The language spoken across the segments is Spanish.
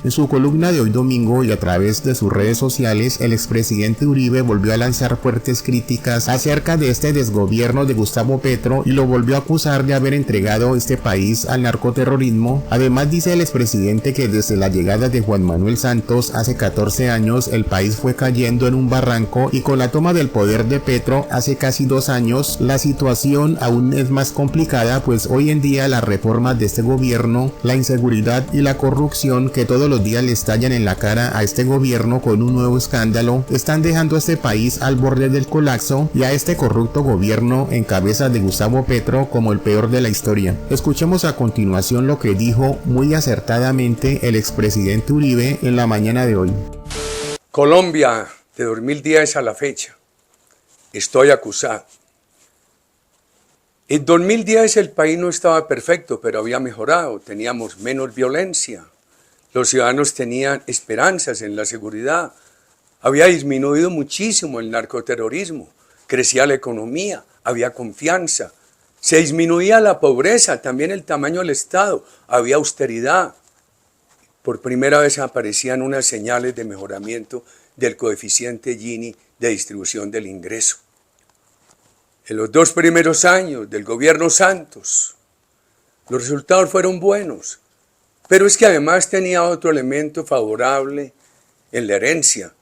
En su columna de hoy domingo y a través de sus redes sociales, el expresidente Uribe volvió a lanzar fuertes críticas acerca de este desgobierno de Gustavo Petro y lo volvió a acusar de haber entregado este país al narcoterrorismo. Además, dice el expresidente que desde la llegada de Juan Manuel Santos hace 14 años el país fue cayendo en un barranco y con la toma del poder de Petro hace casi 2 años la situación aún es más complicada, pues hoy en día las reformas de este gobierno, la inseguridad y la corrupción que todos los días le estallan en la cara a este gobierno con un nuevo escándalo están dejando a este país al borde del colapso y a este corrupto gobierno en cabeza de Gustavo Petro como el peor de la historia. Escuchemos a continuación lo que dijo muy acertadamente el expresidente Uribe en la mañana de hoy. Colombia, de 2010 a la fecha, estoy acusado. En 2010 el país no estaba perfecto, pero había mejorado, teníamos menos violencia, los ciudadanos tenían esperanzas en la seguridad, había disminuido muchísimo el narcoterrorismo, crecía la economía, había confianza, se disminuía la pobreza, también el tamaño del Estado, había austeridad. Por primera vez aparecían unas señales de mejoramiento del coeficiente Gini de distribución del ingreso. En los 2 primeros años del gobierno Santos, los resultados fueron buenos, pero es que además tenía otro elemento favorable en la herencia.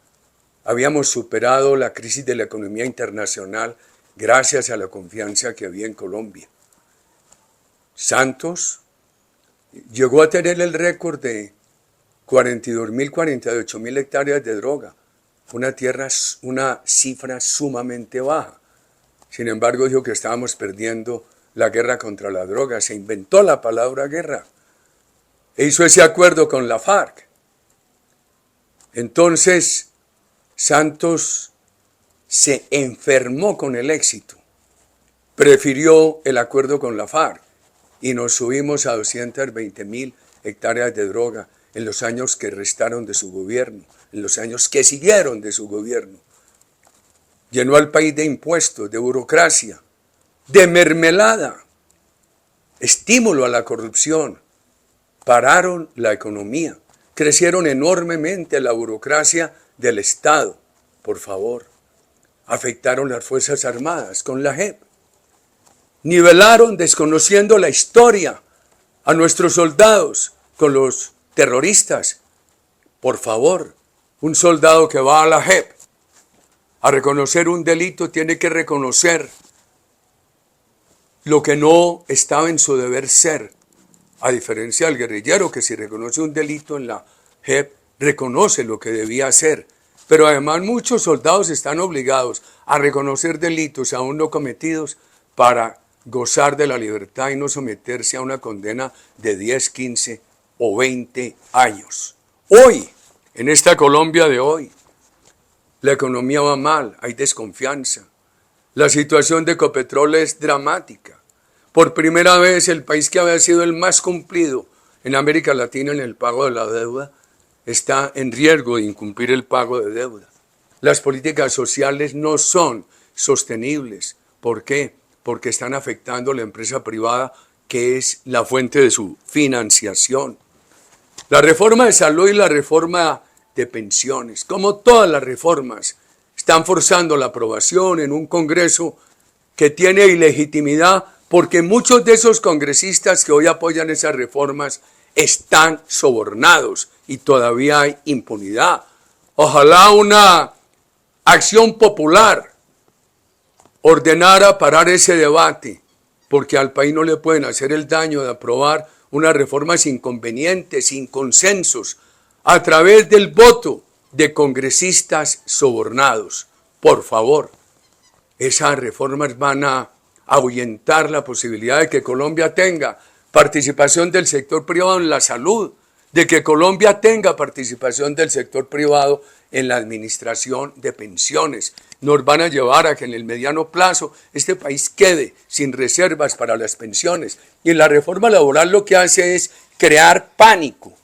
Habíamos superado la crisis de la economía internacional gracias a la confianza que había en Colombia. Santos llegó a tener el récord de 42.000, 48.000 hectáreas de droga, una cifra sumamente baja. Sin embargo, dijo que estábamos perdiendo la guerra contra la droga. Se inventó la palabra guerra e hizo ese acuerdo con la FARC. Entonces, Santos se enfermó con el éxito. Prefirió el acuerdo con la FARC y nos subimos a 220.000 hectáreas de droga en los años que restaron de su gobierno, en los años que siguieron de su gobierno. Llenó al país de impuestos, de burocracia, de mermelada, estímulo a la corrupción. Pararon la economía, crecieron enormemente la burocracia del Estado. Por favor, afectaron las Fuerzas Armadas con la JEP. Nivelaron, desconociendo la historia, a nuestros soldados con los terroristas. Por favor, un soldado que va a la JEP a reconocer un delito tiene que reconocer lo que no estaba en su deber ser, a diferencia del guerrillero que si reconoce un delito en la JEP, reconoce lo que debía hacer. Pero además muchos soldados están obligados a reconocer delitos aún no cometidos para gozar de la libertad y no someterse a una condena de 10, 15 o 20 años. Hoy, en esta Colombia de hoy, la economía va mal, hay desconfianza. La situación de Ecopetrol es dramática. Por primera vez el país que había sido el más cumplido en América Latina en el pago de la deuda está en riesgo de incumplir el pago de deuda. Las políticas sociales no son sostenibles. ¿Por qué? Porque están afectando a la empresa privada que es la fuente de su financiación. La reforma de salud y la reforma de pensiones, como todas las reformas, están forzando la aprobación en un Congreso que tiene ilegitimidad porque muchos de esos congresistas que hoy apoyan esas reformas están sobornados y todavía hay impunidad. Ojalá una acción popular ordenara parar ese debate, porque al país no le pueden hacer el daño de aprobar unas reformas inconvenientes, sin consensos, a través del voto de congresistas sobornados. Por favor, esas reformas van a ahuyentar la posibilidad de que Colombia tenga participación del sector privado en la salud, de que Colombia tenga participación del sector privado en la administración de pensiones. Nos van a llevar a que en el mediano plazo este país quede sin reservas para las pensiones. Y en la reforma laboral lo que hace es crear pánico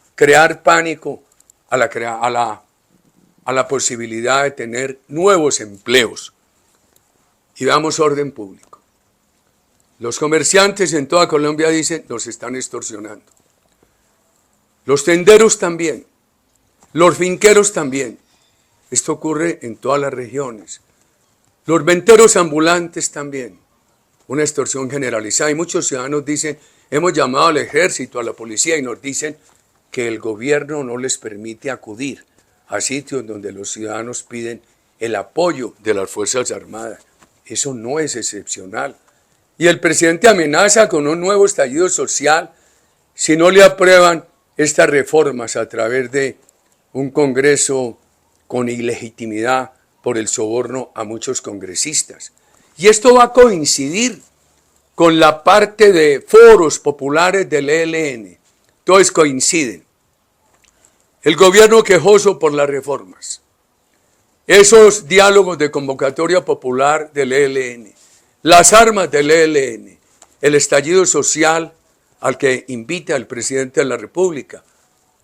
a la posibilidad de tener nuevos empleos. Y veamos orden público. Los comerciantes en toda Colombia dicen, nos están extorsionando. Los tenderos también. Los finqueros también. Esto ocurre en todas las regiones. Los venteros ambulantes también. Una extorsión generalizada. Y muchos ciudadanos dicen, hemos llamado al ejército, a la policía, y nos dicen que el gobierno no les permite acudir a sitios donde los ciudadanos piden el apoyo de las Fuerzas Armadas. Eso no es excepcional. Y el presidente amenaza con un nuevo estallido social si no le aprueban estas reformas a través de un Congreso con ilegitimidad por el soborno a muchos congresistas. Y esto va a coincidir con la parte de foros populares del ELN. Todos coinciden. El gobierno quejoso por las reformas. Esos diálogos de convocatoria popular del ELN. Las armas del ELN. El estallido social al que invita el presidente de la República.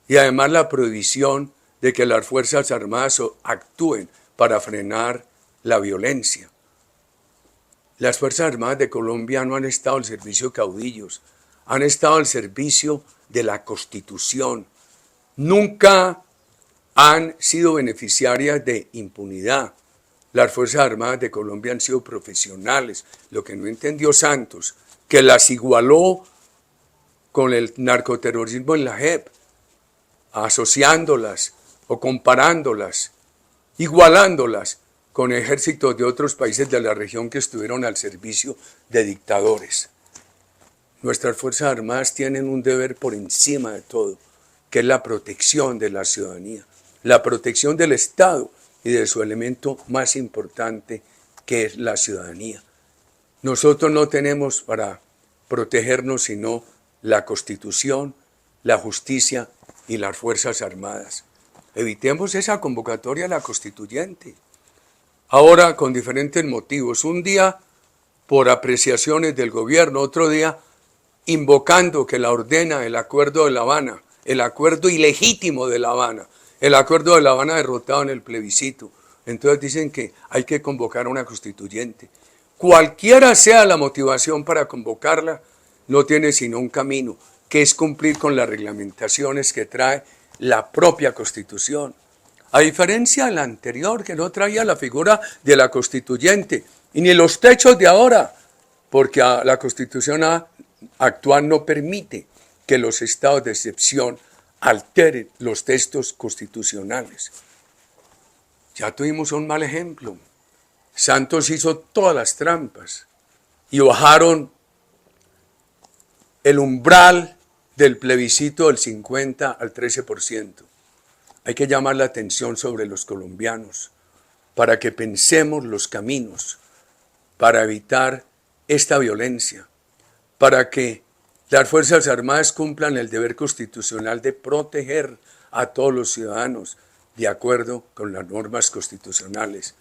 Y además la prohibición de que las Fuerzas Armadas actúen para frenar la violencia. Las Fuerzas Armadas de Colombia no han estado al servicio de caudillos, han estado al servicio de la Constitución. Nunca han sido beneficiarias de impunidad. Las Fuerzas Armadas de Colombia han sido profesionales. Lo que no entendió Santos, que las igualó con el narcoterrorismo en la JEP, asociándolas o comparándolas, igualándolas con ejércitos de otros países de la región que estuvieron al servicio de dictadores. Nuestras Fuerzas Armadas tienen un deber por encima de todo, que es la protección de la ciudadanía, la protección del Estado y de su elemento más importante, que es la ciudadanía. Nosotros no tenemos para protegernos sino la Constitución, la justicia y las Fuerzas Armadas. Evitemos esa convocatoria a la constituyente. Ahora con diferentes motivos. Un día por apreciaciones del gobierno, otro día invocando que la ordena el Acuerdo de La Habana, el acuerdo ilegítimo de La Habana, el Acuerdo de La Habana derrotado en el plebiscito. Entonces dicen que hay que convocar a una constituyente. Cualquiera sea la motivación para convocarla, no tiene sino un camino, que es cumplir con las reglamentaciones que trae la propia Constitución. A diferencia de la anterior, que no traía la figura de la constituyente, y ni los techos de ahora, porque la Constitución actual no permite que los estados de excepción alteren los textos constitucionales. Ya tuvimos un mal ejemplo. Santos hizo todas las trampas y bajaron el umbral del plebiscito del 50 al 13%. Hay que llamar la atención sobre los colombianos para que pensemos los caminos para evitar esta violencia, para que las Fuerzas Armadas cumplan el deber constitucional de proteger a todos los ciudadanos de acuerdo con las normas constitucionales.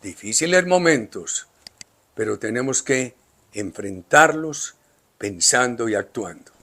Difíciles momentos, pero tenemos que enfrentarlos pensando y actuando.